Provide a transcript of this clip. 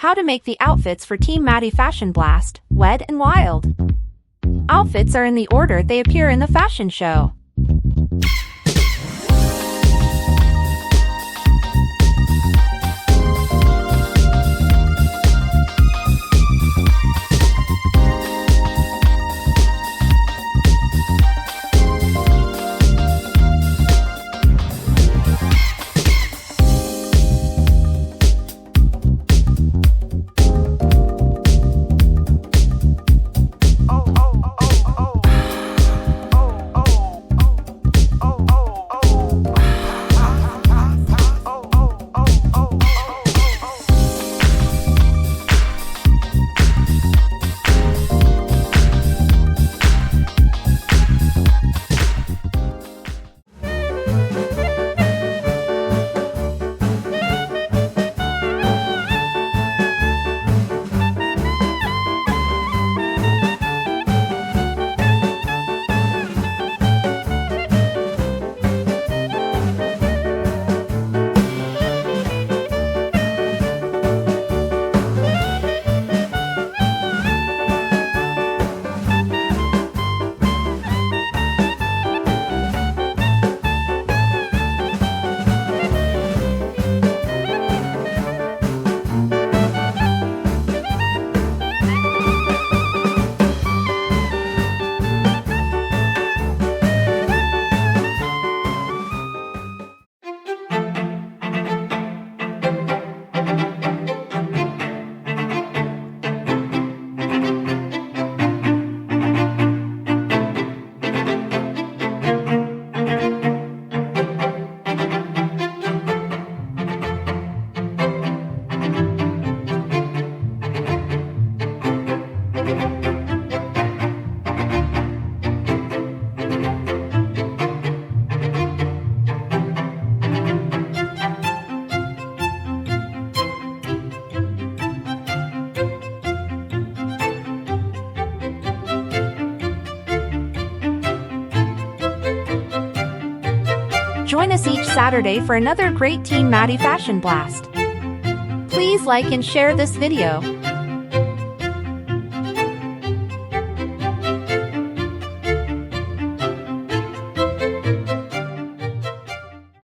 How to make the outfits for Team Maddie Fashion Blast, Wed and Wild. Outfits are in the order they appear in the fashion show. Join us each Saturday for another great Team Maddie Fashion Blast. Please like and share this video.